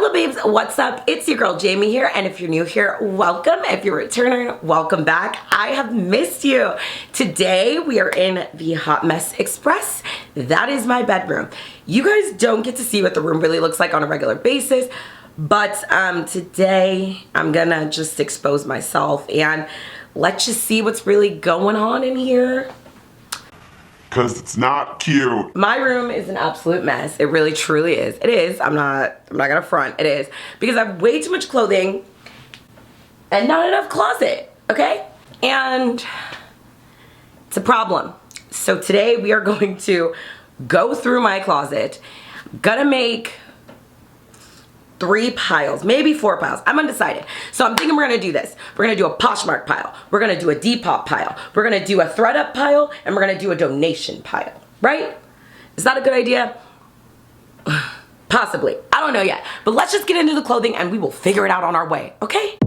Hello babes, what's up? It's your girl Jamie here, and if you're new here, welcome. If you're returning, welcome back. I have missed you. Today we are in the Hot Mess Express. That is my bedroom. You guys don't get to see what the room really looks like on a regular basis, but today I'm gonna just expose myself and let you see what's really going on in here. Cause it's not cute. My room is an absolute mess. It really truly is. It is. I'm not gonna front. It is. Because I have way too much clothing and not enough closet. Okay? And it's a problem. So today we are going to go through my closet. Gonna make 3 piles, maybe 4 piles. I'm undecided. So I'm thinking we're gonna do this. We're gonna do a POSHMARK pile. We're gonna do a DEPOP pile. We're gonna do a ThredUp pile, and we're gonna do a donation pile, right? Is that a good idea? Possibly. I don't know yet. But let's just get into the clothing and we will figure it out on our way, okay?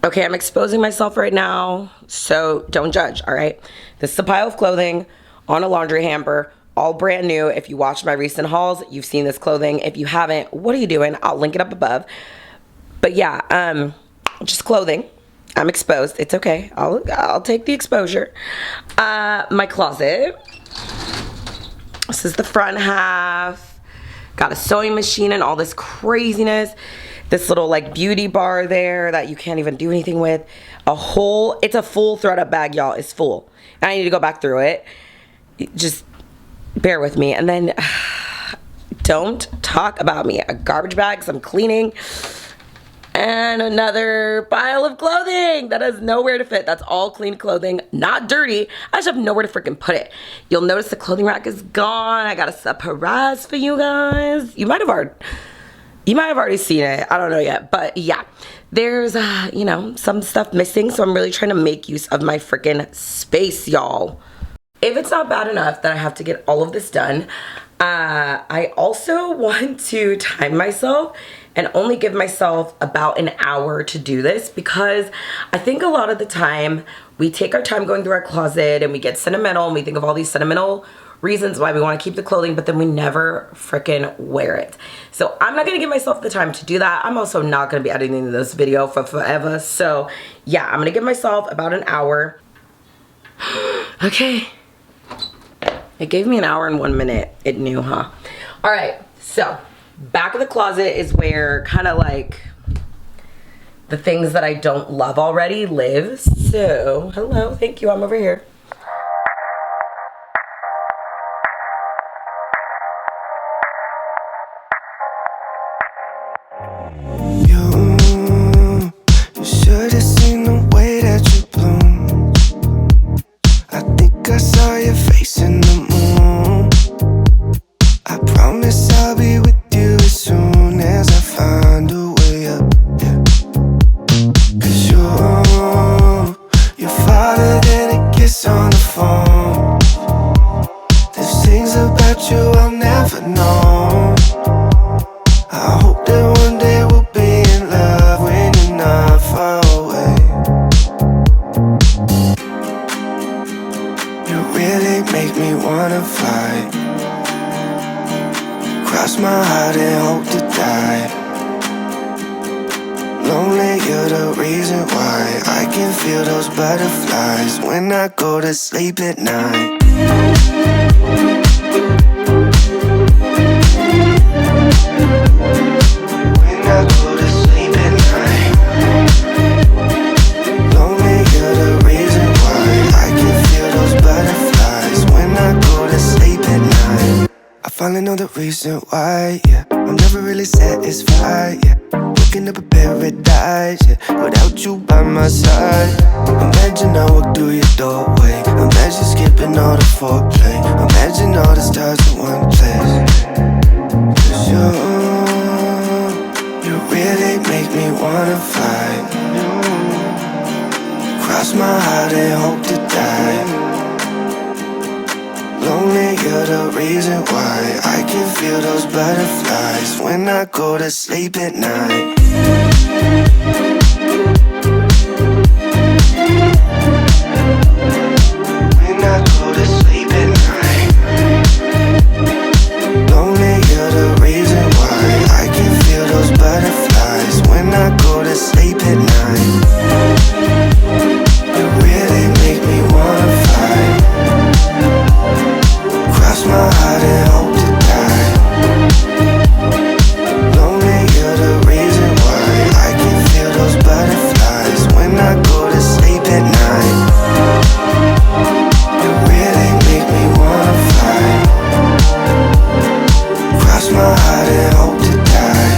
Okay, I'm exposing myself right now, so don't judge, all right? This is a pile of clothing on a laundry hamper, all brand new. If you watched my recent hauls, you've seen this clothing. If you haven't, what are you doing? I'll link it up above. But yeah, just clothing. I'm exposed. It's okay. I'll take the exposure. My closet. This is the front half. Got a sewing machine and all this craziness. This little like beauty bar there that you can't even do anything with. It's a full ThredUp bag, y'all. It's full. And I need to go back through it. Just bear with me. And then don't talk about me. A garbage bag, some cleaning, and another pile of clothing that has nowhere to fit. That's all clean clothing, not dirty. I just have nowhere to freaking put it. You'll notice the clothing rack is gone. I got a surprise for you guys. You might have already seen it. I don't know yet. But yeah, there's, you know, some stuff missing. So I'm really trying to make use of my freaking space, y'all. If it's not bad enough that I have to get all of this done, I also want to time myself and only give myself about an hour to do this, because I think a lot of the time we take our time going through our closet and we get sentimental and we think of all these sentimental reasons why we want to keep the clothing, but then we never freaking wear it. So I'm not gonna give myself the time to do that. I'm also not gonna be editing this video for forever. So yeah, I'm gonna give myself about an hour. Okay. It gave me an hour and 1 minute. It knew, huh? All right, so back of the closet is where kind of like the things that I don't love already live. So hello, thank you, I'm over here. You should have seen the way that you bloom. I think I saw your face in the moon. I promise I'll be with you as soon as I find a way up, yeah. Cause you're farther than a kiss on the phone. There's things about you I'll never know. I hope that one day we'll be in love when you're not far away. You really make me wanna fly, cross my heart and hope to die. Lonely, you're the reason why I can feel those butterflies when I go to sleep at night. Finally know the reason why, yeah. I'm never really satisfied, yeah. Waking up in paradise, yeah. Without you by my side. Imagine I walk through your doorway. Imagine skipping all the foreplay. Imagine all the stars in one place. Cause you really make me wanna fly. Cross my heart and hope to die. the reason why I can feel those butterflies when I go to sleep at night. When I go to sleep at night. Lonely, you're the reason why I can feel those butterflies when I go to sleep at night. You really make me wanna fly. Cross my heart and hope to die. Lonely, you're the reason why I can feel those butterflies when I go to sleep at night. You really make me wanna fly. Cross my heart and hope to die.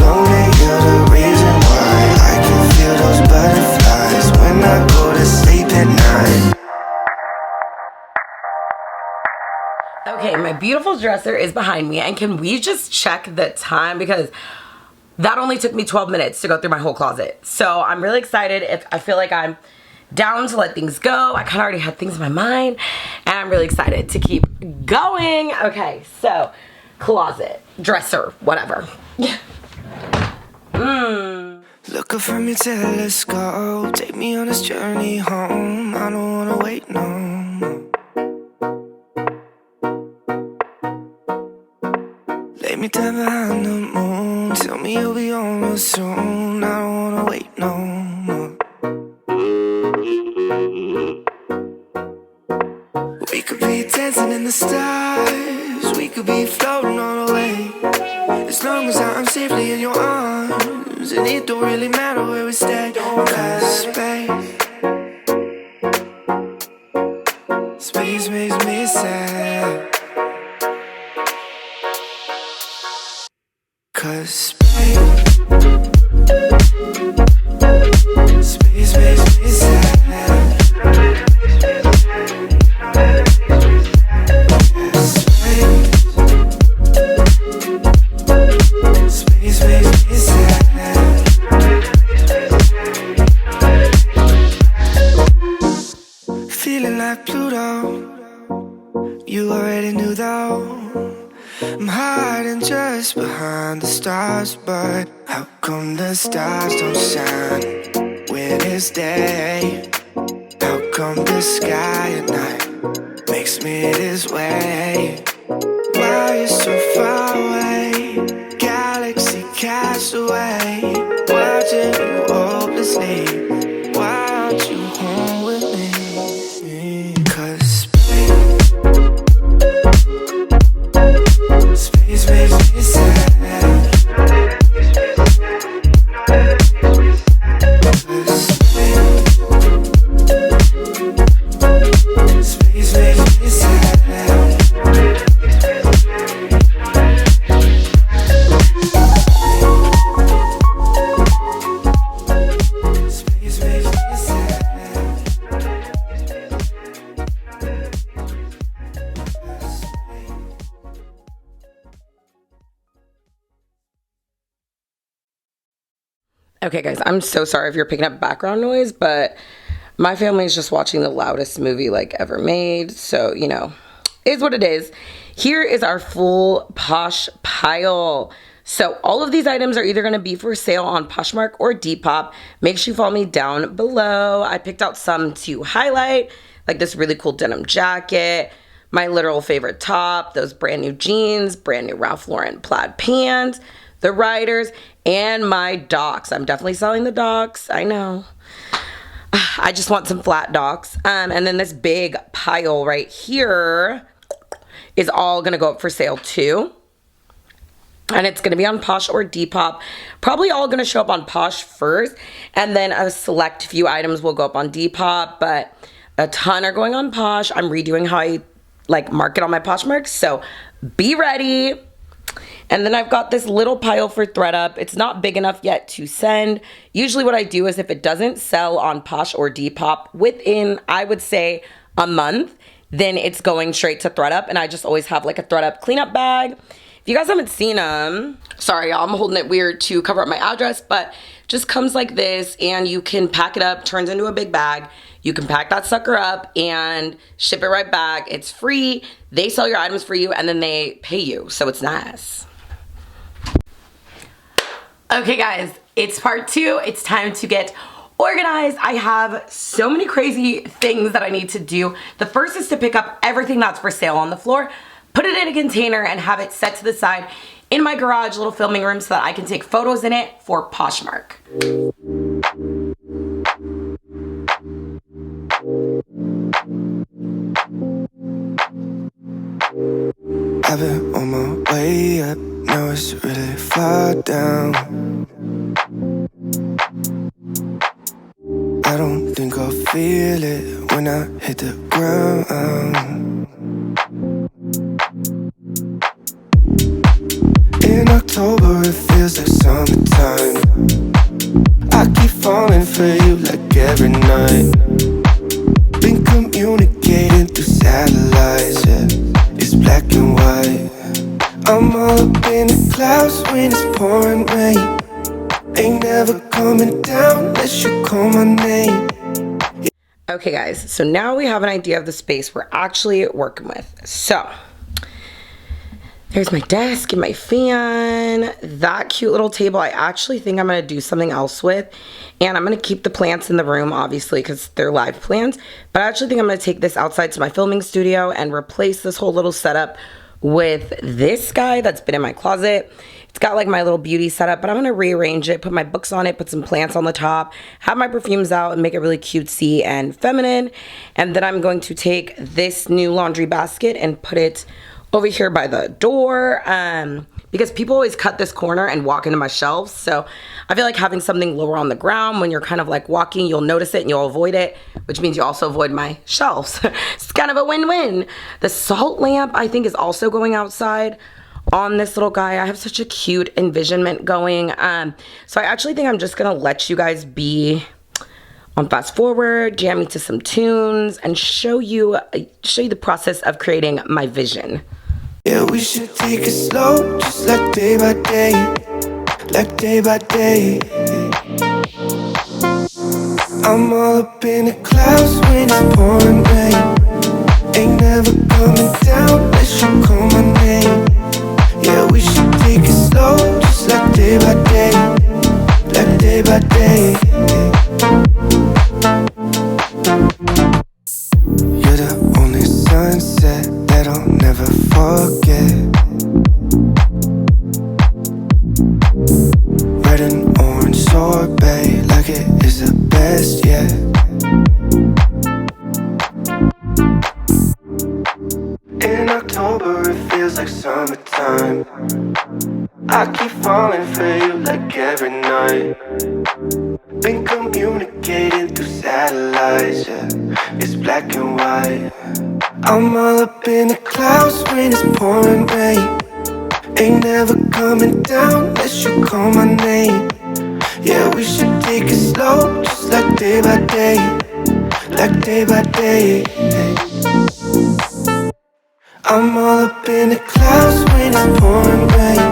Lonely, you're the reason why I can feel those butterflies when I go to sleep at night. Okay, my beautiful dresser is behind me, and can we just check the time, because that only took me 12 minutes to go through my whole closet. So I'm really excited. I feel like I'm down to let things go. I kind of already had things in my mind, and I'm really excited to keep going. Okay, so closet, dresser, whatever. Look up from your telescope, take me on this journey home. I don't wanna wait no more. Lay me down behind the moon, tell me you'll be on real soon. I don't wanna wait no more. We could be dancing in the stars, we could be floating on away. As long as I'm safely in your arms, and it don't really matter where we stay. Cause space makes me sad. Cause space makes me sad. Space makes me sad. Feeling like Pluto, you already knew though. I'm hiding just behind the stars, but how come the stars don't shine when it's day? How come the sky at night makes me this way? Why you so far away? Galaxy cast away, watching you hopelessly. Why aren't you home with me? Cause space makes me sad. Space makes me sad. Space makes me sad. Okay, guys, I'm so sorry if you're picking up background noise, but my family is just watching the loudest movie like ever made. So, you know, is what it is. Here is our full Posh pile. So all of these items are either going to be for sale on Poshmark or Depop. Make sure you follow me down below. I picked out some to highlight, like this really cool denim jacket, my literal favorite top, those brand new jeans, brand new Ralph Lauren plaid pants, the riders, and my docks. I'm definitely selling the docks. I know. I just want some flat docks. And then this big pile right here is all going to go up for sale too. And it's going to be on Posh or Depop. Probably all going to show up on Posh first. And then a select few items will go up on Depop. But a ton are going on Posh. I'm redoing how I like market on my Poshmark. So be ready. And then I've got this little pile for ThredUp. It's not big enough yet to send. Usually what I do is if it doesn't sell on Posh or Depop within, I would say, a month, then it's going straight to ThredUp. And I just always have like a ThredUp cleanup bag. If you guys haven't seen them, sorry, y'all, I'm holding it weird to cover up my address, but just comes like this and you can pack it up, turns into a big bag. You can pack that sucker up and ship it right back. It's free. They sell your items for you and then they pay you. So it's nice. Okay guys, it's part 2. It's time to get organized. I have so many crazy things that I need to do. The first is to pick up everything that's for sale on the floor, put it in a container and have it set to the side in my garage, little filming room, so that I can take photos in it for Poshmark. I've been on my way up, now it's really far down. I don't think I'll feel it when I hit the ground. In October it feels like summertime. I keep falling for you like every night. Been communicating through satellites, yeah. It's black and white. I'm all up in the clouds when it's pouring rain. Ain't never coming down unless you call my name. Okay guys, so now we have an idea of the space we're actually working with. So there's my desk and my fan, that cute little table. I actually think I'm gonna do something else with, and I'm gonna keep the plants in the room, obviously, because they're live plants, but I actually think I'm gonna take this outside to my filming studio and replace this whole little setup with this guy that's been in my closet. It's got like my little beauty setup, but I'm gonna rearrange it, put my books on it, put some plants on the top, have my perfumes out and make it really cutesy and feminine. And then I'm going to take this new laundry basket and put it over here by the door, because people always cut this corner and walk into my shelves. So I feel like having something lower on the ground, when you're kind of like walking, you'll notice it and you'll avoid it, which means you also avoid my shelves. It's kind of a win-win. The salt lamp, I think, is also going outside on this little guy. I have such a cute envisionment going. So I actually think I'm just gonna let you guys be on fast forward, jam me to some tunes, and show you the process of creating my vision. Yeah, we should take it slow, just like day by day, like day by day. I'm all up in the clouds when it's pouring rain. Ain't never coming down unless you call my name. Yeah, we should take it slow, just like day by day, like day by day. You're the only sunset that I'll never forget. Red and orange sorbet, like it is the best yet. In October it feels like summertime. I keep falling for you like every night. Been communicating through satellites, yeah. It's black and white. I'm all up in the clouds when it's pouring rain. Ain't never coming down unless you call my name. Yeah, we should take it slow, just like day by day, like day by day. I'm all up in the clouds when it's pouring rain.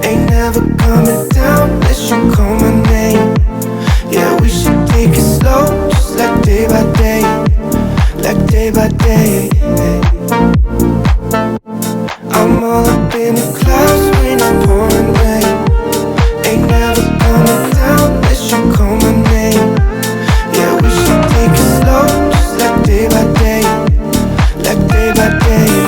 Ain't never coming down unless you call my name. Yeah, we should take it slow, just like day by day, like day by day. I'm all up in the clouds when it's pouring rain. Ain't never coming down unless you call my name. Yeah, we should take it slow, just like day by day, like day by day.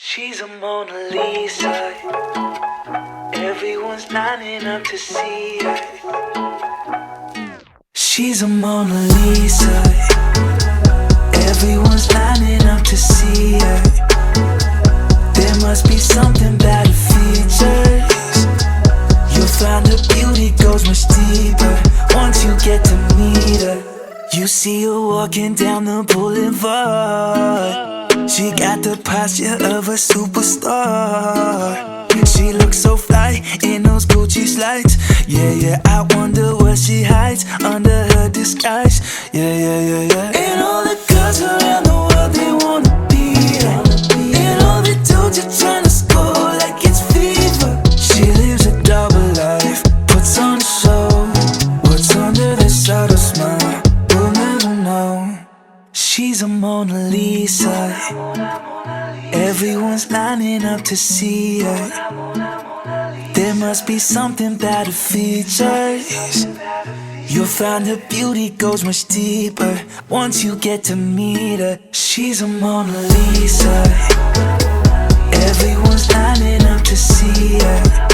She's a Mona Lisa. Everyone's lining up to see her. She's a Mona Lisa. Everyone's lining up to see her. There must be something about her features. You'll find her beauty goes much deeper once you get to meet her. You see her walking down the boulevard. She got the posture of a superstar. She looks so fly in those Gucci slides. Yeah, I wonder what she hides under her disguise. Yeah. And all the girls around the world, they wanna be her. And all the dudes are trying to score like it's fever. She lives a double life, puts on a show. What's under this outer smile, we'll never know. She's a Mona Lisa. Everyone's lining up to see her. There must be something about her features. You'll find her beauty goes much deeper once you get to meet her. She's a Mona Lisa. Everyone's lining up to see her.